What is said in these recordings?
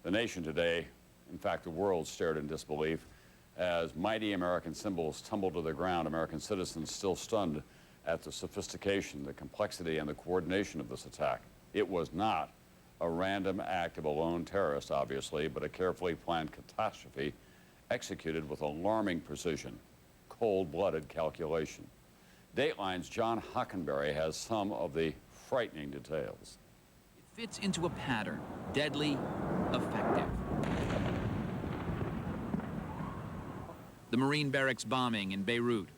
The nation today, in fact the world, stared in disbelief as mighty American symbols tumbled to the ground, American citizens still stunned at the sophistication, the complexity, and the coordination of this attack. It was not a random act of a lone terrorist, obviously, but a carefully planned catastrophe executed with alarming precision, cold-blooded calculation. Dateline's John Hockenberry has some of the frightening details. It fits into a pattern, deadly, effective. The Marine barracks bombing in Beirut,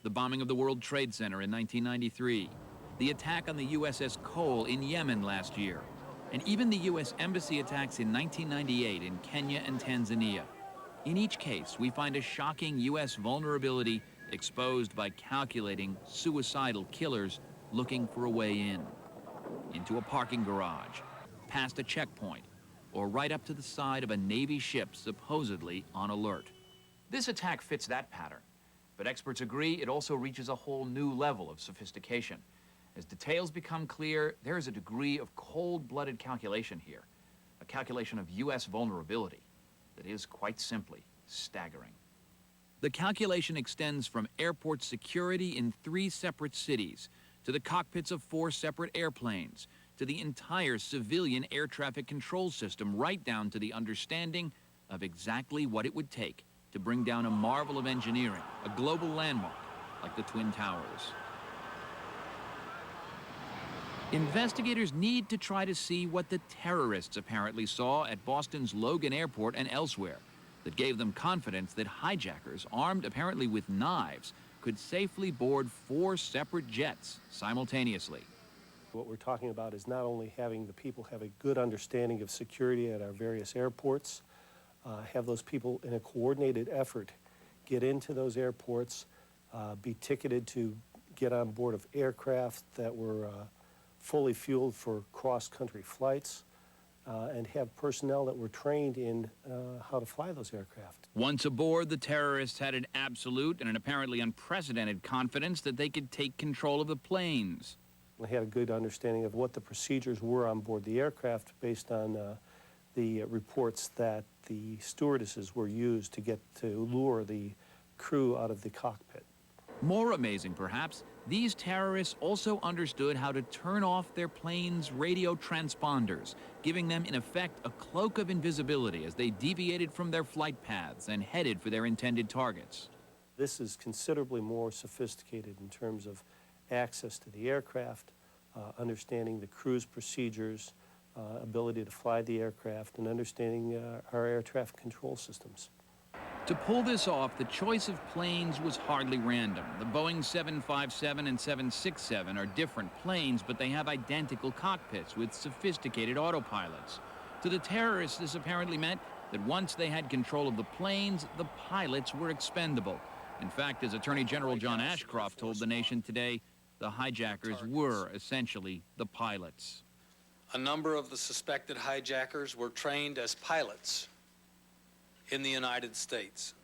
the bombing of the World Trade Center in 1993, the attack on the USS Cole in Yemen last year, and even the U.S. Embassy attacks in 1998 in Kenya and Tanzania. In each case, we find a shocking U.S. vulnerability exposed by calculating, suicidal killers looking for a way in. Into a parking garage, past a checkpoint, or right up to the side of a Navy ship supposedly on alert. This attack fits that pattern, but experts agree it also reaches a whole new level of sophistication. As details become clear, there is a degree of cold-blooded calculation here, a calculation of U.S. vulnerability that is quite simply staggering. The calculation extends from airport security in 3 separate cities, to the cockpits of 4 separate airplanes, to the entire civilian air traffic control system, right down to the understanding of exactly what it would take to bring down a marvel of engineering, a global landmark like the Twin Towers. Investigators need to try to see what the terrorists apparently saw at Boston's Logan Airport and elsewhere that gave them confidence that hijackers, armed apparently with knives, could safely board 4 separate jets simultaneously. What we're talking about is not only having the people have a good understanding of security at our various airports, have those people in a coordinated effort get into those airports, be ticketed to get on board of aircraft that were fully fueled for cross-country flights, and have personnel that were trained in how to fly those aircraft. Once aboard, the terrorists had an absolute and an apparently unprecedented confidence that they could take control of the planes. They had a good understanding of what the procedures were on board the aircraft based on the reports that the stewardesses were used to lure the crew out of the cockpit. More amazing, perhaps, these terrorists also understood how to turn off their planes' radio transponders, giving them, in effect, a cloak of invisibility as they deviated from their flight paths and headed for their intended targets. This is considerably more sophisticated in terms of access to the aircraft, understanding the crew's procedures, ability to fly the aircraft, and understanding our air traffic control systems. To pull this off, the choice of planes was hardly random. The Boeing 757 and 767 are different planes, but they have identical cockpits with sophisticated autopilots. To the terrorists, this apparently meant that once they had control of the planes, the pilots were expendable. In fact, as Attorney General John Ashcroft told the nation today, the hijackers were essentially the pilots. A number of the suspected hijackers were trained as pilots in the United States.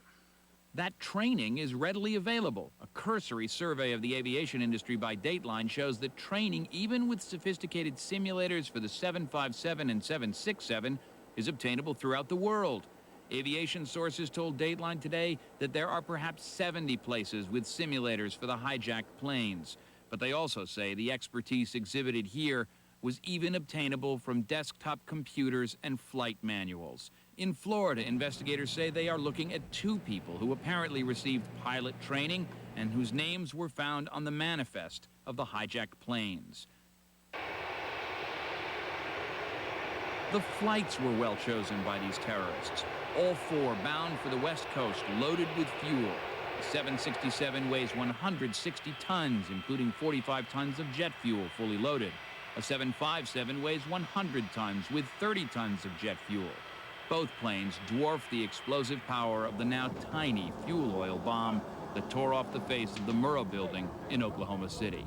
That training is readily available. A cursory survey of the aviation industry by Dateline shows that training, even with sophisticated simulators for the 757 and 767, is obtainable throughout the world. Aviation sources told Dateline today that there are perhaps 70 places with simulators for the hijacked planes. But they also say the expertise exhibited here was even obtainable from desktop computers and flight manuals. In Florida, investigators say they are looking at 2 people who apparently received pilot training and whose names were found on the manifest of the hijacked planes. The flights were well chosen by these terrorists. All 4 bound for the West Coast, loaded with fuel. The 767 weighs 160 tons, including 45 tons of jet fuel fully loaded. A 757 weighs 100 tons with 30 tons of jet fuel. Both planes dwarf the explosive power of the now tiny fuel oil bomb that tore off the face of the Murrah building in Oklahoma City.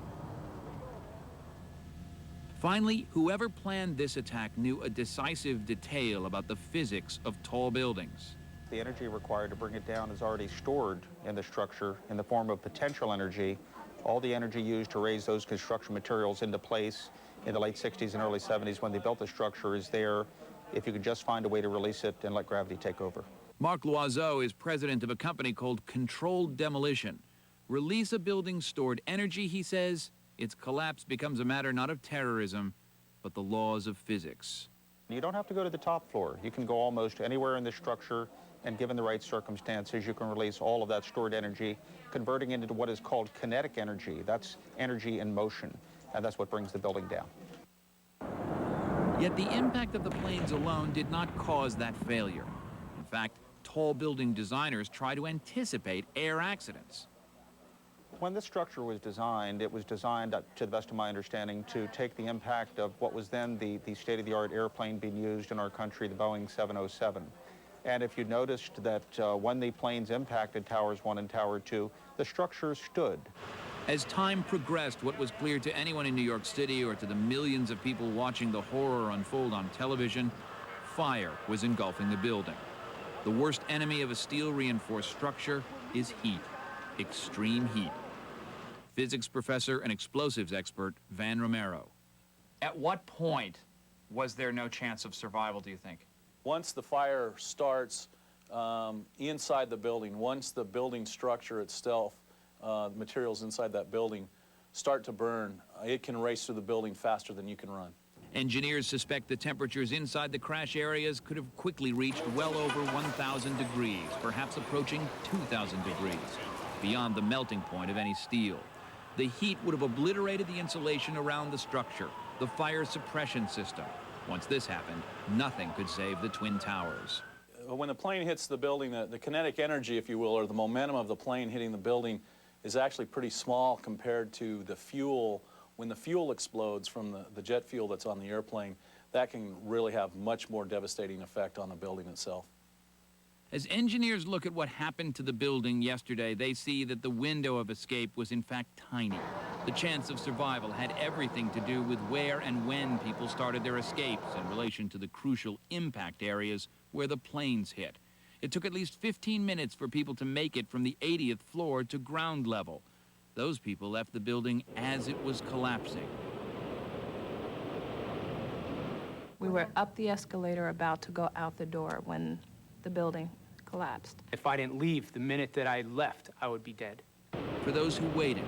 Finally, whoever planned this attack knew a decisive detail about the physics of tall buildings. The energy required to bring it down is already stored in the structure in the form of potential energy. All the energy used to raise those construction materials into place in the late 60s and early 70s when they built the structure is there if you could just find a way to release it and let gravity take over. Marc Loiseau is president of a company called Controlled Demolition. Release a building's stored energy, he says, its collapse becomes a matter not of terrorism, but the laws of physics. You don't have to go to the top floor. You can go almost anywhere in the structure, and given the right circumstances, you can release all of that stored energy, converting it into what is called kinetic energy. That's energy in motion, and that's what brings the building down. Yet the impact of the planes alone did not cause that failure. In fact, tall building designers try to anticipate air accidents. When this structure was designed, it was designed, to the best of my understanding, to take the impact of what was then the state-of-the-art airplane being used in our country, the Boeing 707. And if you noticed that when the planes impacted Towers 1 and Tower 2, the structure stood. As time progressed, what was clear to anyone in New York City or to the millions of people watching the horror unfold on television, fire was engulfing the building. The worst enemy of a steel-reinforced structure is heat, extreme heat. Physics professor and explosives expert Van Romero. At what point was there no chance of survival, do you think? Once the fire starts inside the building, once the building structure itself, the materials inside that building start to burn, it can race through the building faster than you can run. Engineers suspect the temperatures inside the crash areas could have quickly reached well over 1,000 degrees, perhaps approaching 2,000 degrees, beyond the melting point of any steel. The heat would have obliterated the insulation around the structure, the fire suppression system. Once this happened, nothing could save the Twin Towers. When the plane hits the building, the kinetic energy, if you will, or the momentum of the plane hitting the building is actually pretty small compared to the fuel. When the fuel explodes from the jet fuel that's on the airplane, that can really have much more devastating effect on the building itself. As engineers look at what happened to the building yesterday, they see that the window of escape was in fact tiny. The chance of survival had everything to do with where and when people started their escapes in relation to the crucial impact areas where the planes hit. It took at least 15 minutes for people to make it from the 80th floor to ground level. Those people left the building as it was collapsing. We were up the escalator about to go out the door when the building collapsed. If I didn't leave the minute that I left, I would be dead. For those who waited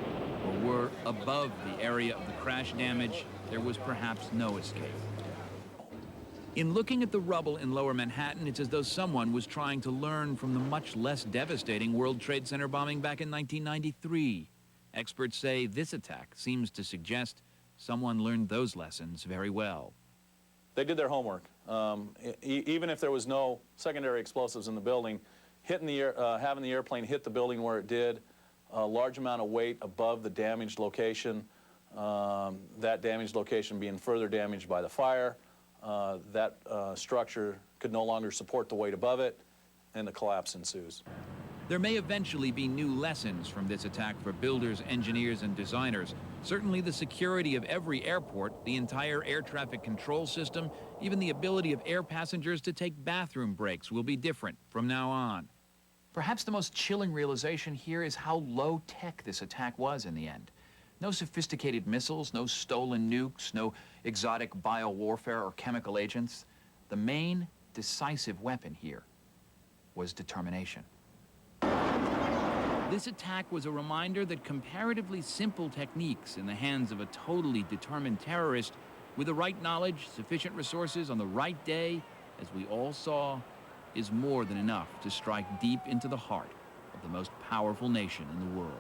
or were above the area of the crash damage, there was perhaps no escape. In looking at the rubble in Lower Manhattan, it's as though someone was trying to learn from the much less devastating World Trade Center bombing back in 1993. Experts say this attack seems to suggest someone learned those lessons very well. They did their homework. Even if there was no secondary explosives in the building, having the airplane hit the building where it did, a large amount of weight above the damaged location, that damaged location being further damaged by the fire, that structure could no longer support the weight above it, and the collapse ensues. There may eventually be new lessons from this attack for builders, engineers, and designers. Certainly the security of every airport, the entire air traffic control system, even the ability of air passengers to take bathroom breaks will be different from now on. Perhaps the most chilling realization here is how low-tech this attack was in the end. No sophisticated missiles, no stolen nukes, no exotic biowarfare or chemical agents. The main decisive weapon here was determination. This attack was a reminder that comparatively simple techniques in the hands of a totally determined terrorist with the right knowledge, sufficient resources on the right day, as we all saw, is more than enough to strike deep into the heart of the most powerful nation in the world.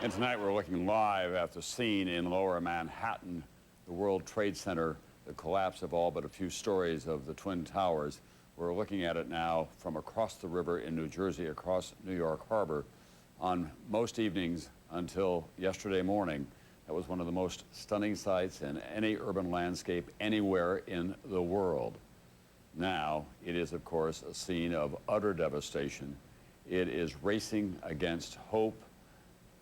And tonight we're looking live at the scene in Lower Manhattan, the World Trade Center, the collapse of all but a few stories of the Twin Towers. We're looking at it now from across the river in New Jersey, across New York Harbor. On most evenings until yesterday morning, that was one of the most stunning sights in any urban landscape anywhere in the world. Now, it is, of course, a scene of utter devastation. It is racing against hope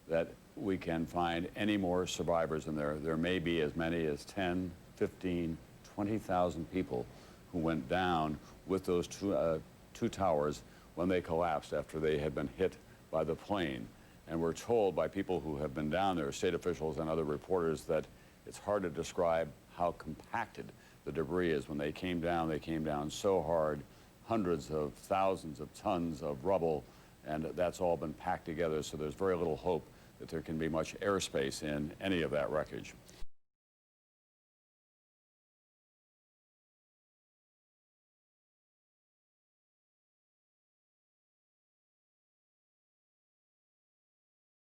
that we can find any more survivors in there. There may be as many as 10, 15, 20,000 people who went down with those two towers when they collapsed after they had been hit by the plane. And we're told by people who have been down there, state officials and other reporters, that It's hard to describe how compacted the debris is. When they came down so hard, hundreds of thousands of tons of rubble, and that's all been packed together, so there's very little hope that there can be much airspace in any of that wreckage.